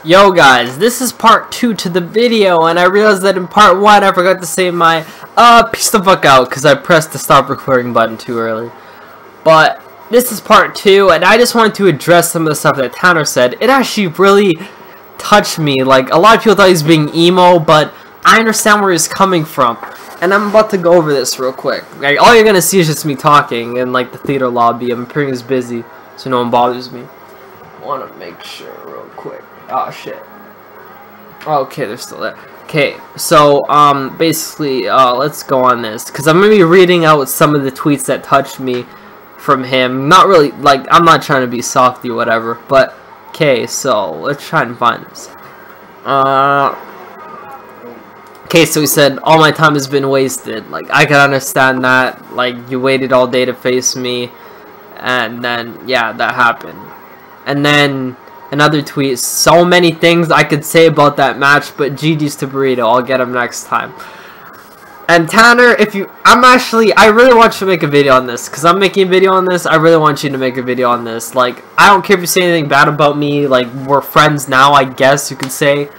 Yo guys, this is part 2 to the video, and I realized that in part 1 I forgot to say my peace the fuck out because I pressed the stop recording button too early. But this is part 2, and I just wanted to address some of the stuff that Tanner said. It actually really touched me. Like, a lot of people thought he was being emo, but I understand where he's coming from. And I'm about to go over this real quick. Like, all you're gonna see is just me talking in like the theater lobby. I'm pretty busy, so no one bothers me. I wanna make sure real quick. Oh shit. Okay, they're still there. Okay, so basically let's go on this because I'm gonna be reading out some of the tweets that touched me from him. Not really, like, I'm not trying to be softy or whatever, but okay, so let's try and find this. Okay, so he said, all my time has been wasted. Like, I can understand that. Like, you waited all day to face me, and then yeah, that happened. And then another tweet, so many things I could say about that match, but GG's to Burrito, I'll get him next time. And Tanner, I really want you to make a video on this, because I'm making a video on this. I really want you to make a video on this. Like, I don't care if you say anything bad about me, like, we're friends now, I guess you could say,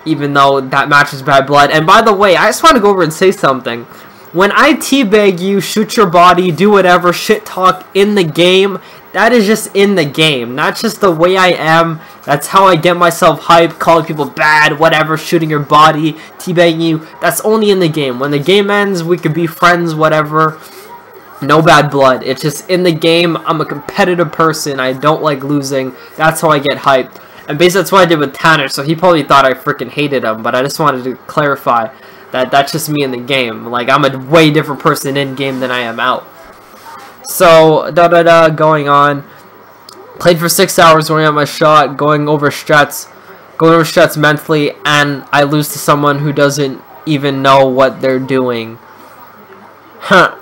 even though that match is bad blood. And by the way, I just want to go over and say something. When I teabag you, shoot your body, do whatever, shit talk in the game, that is just in the game. That's just the way I am. That's how I get myself hyped, calling people bad, whatever, shooting your body, teabagging you. That's only in the game. When the game ends, we could be friends, whatever. No bad blood. It's just in the game. I'm a competitive person. I don't like losing. That's how I get hyped. And basically that's what I did with Tanner, so he probably thought I freaking hated him, but I just wanted to clarify that that's just me in the game. Like, I'm a way different person in game than I am out. So, going on. Played for 6 hours, warming up my shot, going over strats mentally, and I lose to someone who doesn't even know what they're doing. Huh.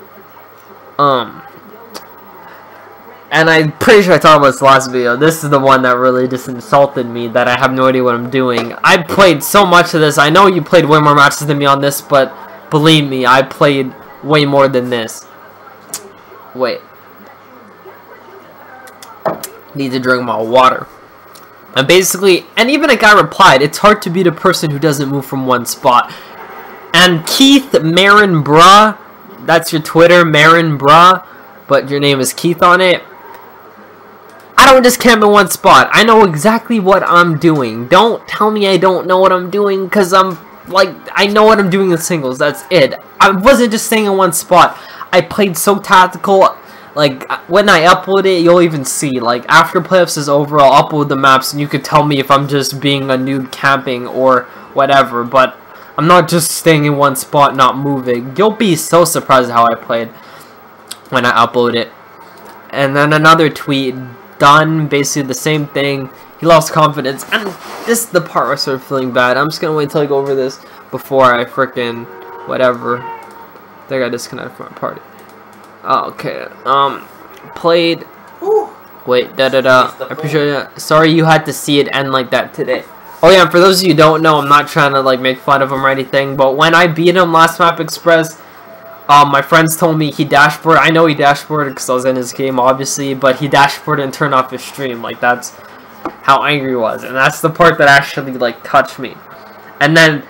And I'm pretty sure I talked about this last video. This is the one that really just insulted me, that I have no idea what I'm doing. I played so much of this. I know you played way more matches than me on this, but believe me, I played way more than this. Wait. Need to drink my water. And basically, and even a guy replied, it's hard to beat a person who doesn't move from one spot. And Keith Marin Bruh, that's your Twitter, Marin Bruh, but your name is Keith on it. I don't just camp in one spot. I know exactly what I'm doing. Don't tell me I don't know what I'm doing, because I know what I'm doing in singles. That's it. I wasn't just staying in one spot. I played so tactical. Like, when I upload it, you'll even see. Like, after playoffs is over, I'll upload the maps, and you could tell me if I'm just being a noob camping or whatever. But I'm not just staying in one spot, not moving. You'll be so surprised how I played when I upload it. And then another tweet, done, basically the same thing. He lost confidence, and this is the part where I started feeling bad. I'm just gonna wait until I go over this before I frickin' whatever. I think I disconnected from my party. Oh, okay. Played. Wait, I appreciate it. Sorry you had to see it end like that today. Oh yeah, for those of you who don't know, I'm not trying to like make fun of him or anything, but when I beat him last map express, my friends told me he dashboarded. I know he dashboarded because I was in his game, obviously, but he dashboarded and turned off his stream. Like, that's how angry he was, and that's the part that actually like touched me. And then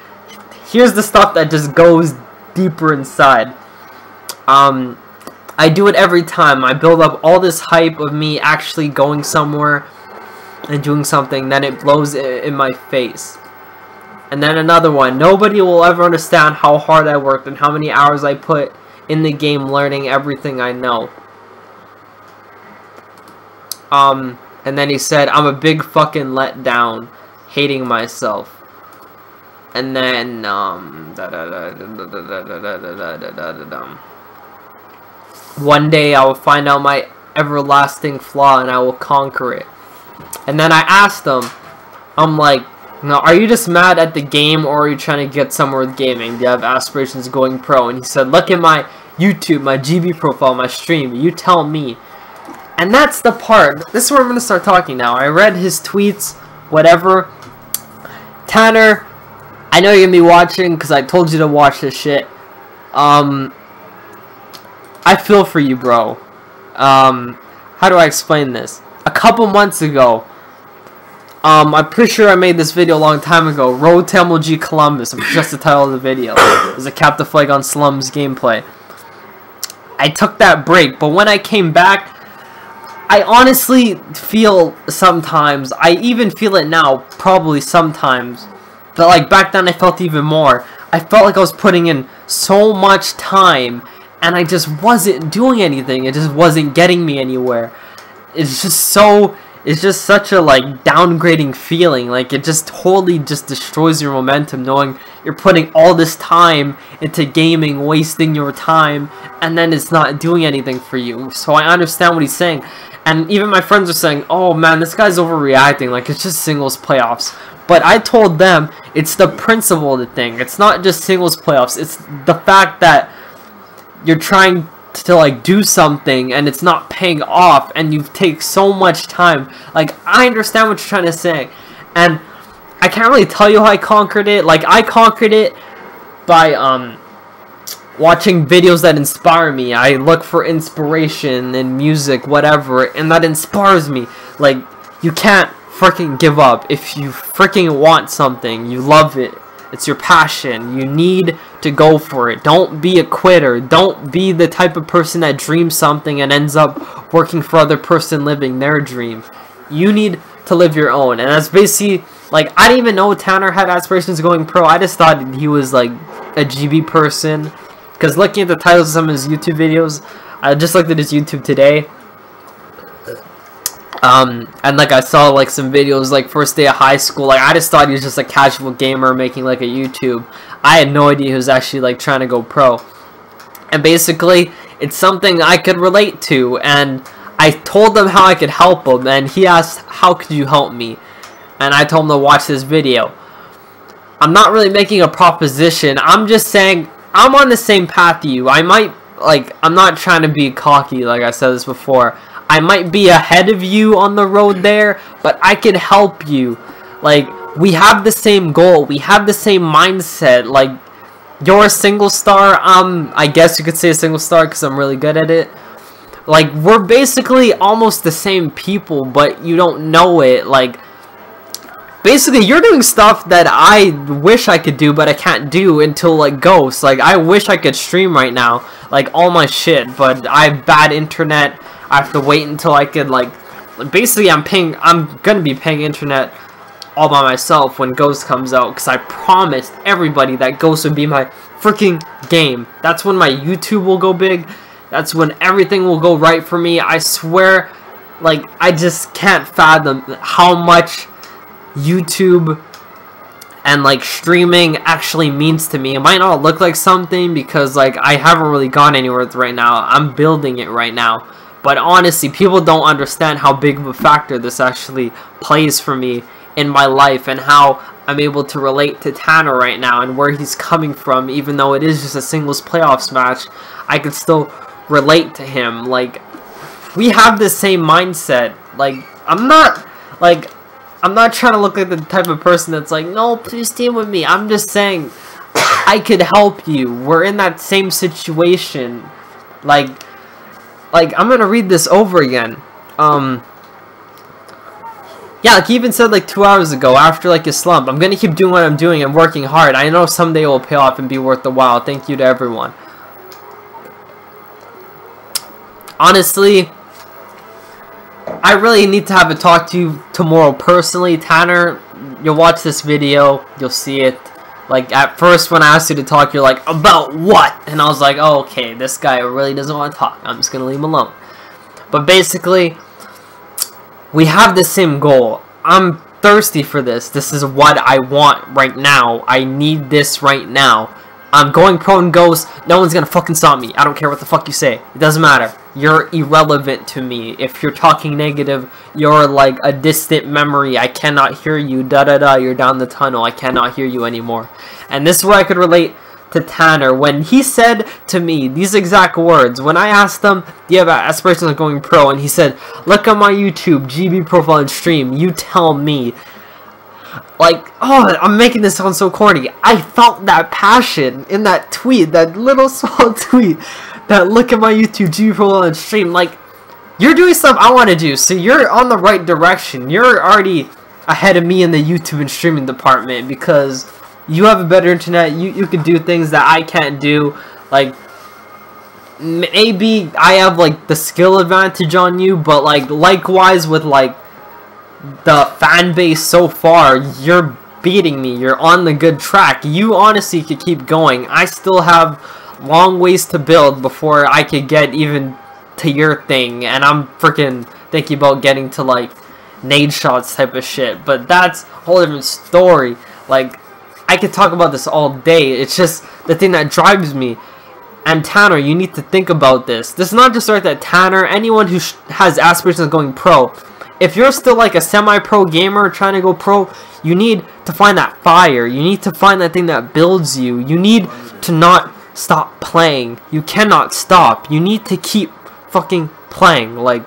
here's the stuff that just goes deeper inside. I do it every time. I build up all this hype of me actually going somewhere and doing something, then it blows in my face. And then another one. Nobody will ever understand how hard I worked and how many hours I put in the game learning everything I know. And then he said, I'm a big fucking letdown, hating myself. And then, one day I will find out my everlasting flaw and I will conquer it. And then I asked him, I'm like, now, are you just mad at the game, or are you trying to get somewhere with gaming? Do you have aspirations of going pro? And he said, look at my YouTube, my GB profile, my stream. You tell me. And that's the part. This is where I'm going to start talking now. I read his tweets, whatever. Tanner, I know you're going to be watching because I told you to watch this shit. I feel for you, bro. How do I explain this? A couple months ago, I'm pretty sure I made this video a long time ago. Road to MLG Columbus. I'm just the title of the video. It was a Cap the Flag on Slums gameplay. I took that break, but when I came back, I honestly feel sometimes, I even feel it now, probably sometimes, but like back then I felt even more. I felt like I was putting in so much time, and I just wasn't doing anything. It just wasn't getting me anywhere. It's just such a like downgrading feeling. Like it just totally just destroys your momentum knowing you're putting all this time into gaming, wasting your time, and then it's not doing anything for you. So I understand what he's saying. And even my friends are saying, oh man, this guy's overreacting, like it's just singles playoffs. But I told them it's the principle of the thing. It's not just singles playoffs. It's the fact that you're trying to like do something and it's not paying off and you take so much time. Like I understand what you're trying to say, and I can't really tell you how I conquered it. Like I conquered it by watching videos that inspire me. I look for inspiration in music, whatever, and that inspires me. Like you can't freaking give up. If you freaking want something, you love it, it's your passion, you need to go for it. Don't be a quitter. Don't be the type of person that dreams something and ends up working for other person living their dream. You need to live your own. And that's basically, like, I didn't even know Tanner had aspirations of going pro. I just thought he was like a GB person, because looking at the titles of some of his YouTube videos, I just looked at his YouTube today, and like I saw like some videos like first day of high school. Like I just thought he was just a casual gamer making like a YouTube. I had no idea he was actually like trying to go pro. And basically it's something I could relate to, and I told him how I could help him, and he asked, how could you help me? And I told him to watch this video. I'm not really making a proposition, I'm just saying I'm on the same path you. I might, like, I'm not trying to be cocky, like I said this before. I might be ahead of you on the road there, but I can help you. Like, we have the same goal, we have the same mindset. Like, you're a single star, I guess you could say a single star because I'm really good at it. Like, we're basically almost the same people, but you don't know it. Like, basically, you're doing stuff that I wish I could do, but I can't do until, like, Ghost. Like, I wish I could stream right now, like, all my shit, but I have bad internet. I have to wait until I could, like, basically, I'm gonna be paying internet all by myself when Ghost comes out, because I promised everybody that Ghost would be my freaking game. That's when my YouTube will go big. That's when everything will go right for me. I swear, like, I just can't fathom how much YouTube and like streaming actually means to me. It might not look like something because like I haven't really gone anywhere with it right now. I'm building it right now, but honestly, people don't understand how big of a factor this actually plays for me in my life, and how I'm able to relate to Tanner right now and where he's coming from. Even though it is just a singles playoffs match, I can still relate to him. Like, we have the same mindset. Like, I'm not trying to look like the type of person that's like, no, please team with me. I'm just saying, I could help you. We're in that same situation. Like, I'm gonna read this over again. Yeah, like he even said like 2 hours ago, after like a slump, I'm gonna keep doing what I'm doing and working hard. I know someday it will pay off and be worth the while. Thank you to everyone. Honestly, I really need to have a talk to you tomorrow personally. Tanner, you'll watch this video, you'll see it. Like, at first when I asked you to talk, you're like, about what? And I was like, oh, okay, this guy really doesn't want to talk. I'm just gonna leave him alone. But basically, we have the same goal. I'm thirsty for this. This is what I want right now. I need this right now. I'm going pro and Ghost. No one's gonna fucking stop me. I don't care what the fuck you say. It doesn't matter. You're irrelevant to me. If you're talking negative, you're like a distant memory. I cannot hear you. Da-da-da. You're down the tunnel. I cannot hear you anymore. And this is where I could relate to Tanner. When he said to me these exact words, when I asked him, do you have aspirations of going pro? And he said, look at my YouTube, GB profile and stream. You tell me. Like, oh, I'm making this sound so corny. I felt that passion in that tweet, that little small tweet, that look at my YouTube, GB profile and stream. Like, you're doing stuff I want to do, so you're on the right direction. You're already ahead of me in the YouTube and streaming department, because you have a better internet. You can do things that I can't do. Like, maybe I have like the skill advantage on you, but like likewise with like the fan base so far, you're beating me. You're on the good track. You honestly could keep going. I still have long ways to build before I could get even to your thing, and I'm freaking thinking about getting to like nade shots type of shit, but that's a whole different story. Like, I could talk about this all day. It's just the thing that drives me. And Tanner, you need to think about this. This is not just right that Tanner, anyone who has aspirations of going pro. If you're still like a semi-pro gamer trying to go pro, you need to find that fire. You need to find that thing that builds you. You need to not stop playing. You cannot stop. You need to keep fucking playing. Like,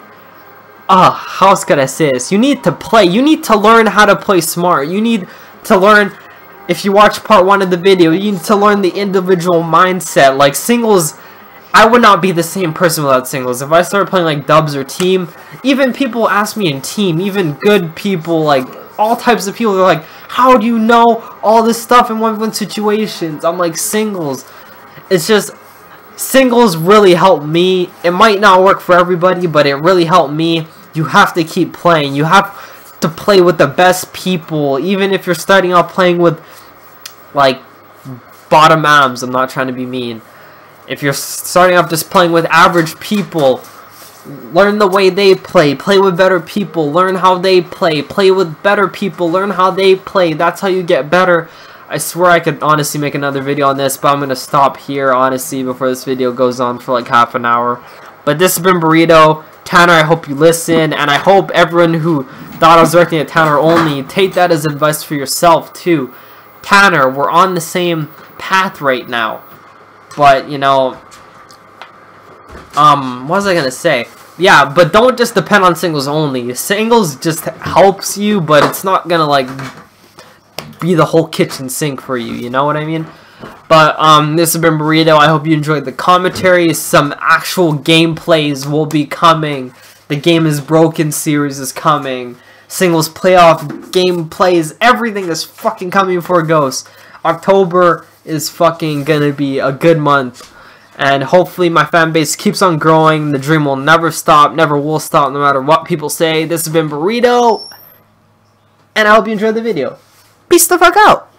how else could I say this? You need to play. You need to learn how to play smart. You need to learn, if you watch part 1 of the video, you need to learn the individual mindset. Like, singles, I would not be the same person without singles. If I started playing like dubs or team, even people ask me in team, even good people, like all types of people, they're like, how do you know all this stuff in 1v1 situations? I'm like, singles. It's just, singles really help me. It might not work for everybody, but it really helped me. You have to keep playing. You have to play with the best people, even if you're starting out playing with like bottom abs. I'm not trying to be mean. If you're starting off just playing with average people, learn the way they play. Play with better people. Learn how they play. Play with better people. Learn how they play. That's how you get better. I swear I could honestly make another video on this, but I'm going to stop here, honestly, before this video goes on for like half an hour. But this has been Burrito. Tanner, I hope you listen, and I hope everyone who thought I was directing at Tanner only, take that as advice for yourself, too. Tanner, we're on the same path right now. But, you know, what was I gonna say? Yeah, but don't just depend on singles only. Singles just helps you, but it's not gonna, like, be the whole kitchen sink for you, you know what I mean? But, this has been Burrito. I hope you enjoyed the commentary. Some actual gameplays will be coming. The Game is Broken series is coming. Singles playoff gameplays. Everything is fucking coming before Ghost. October is fucking gonna be a good month, and hopefully my fan base keeps on growing. The dream will never stop, never will stop, no matter what people say. This has been Burrito, and I hope you enjoyed the video. Peace the fuck out.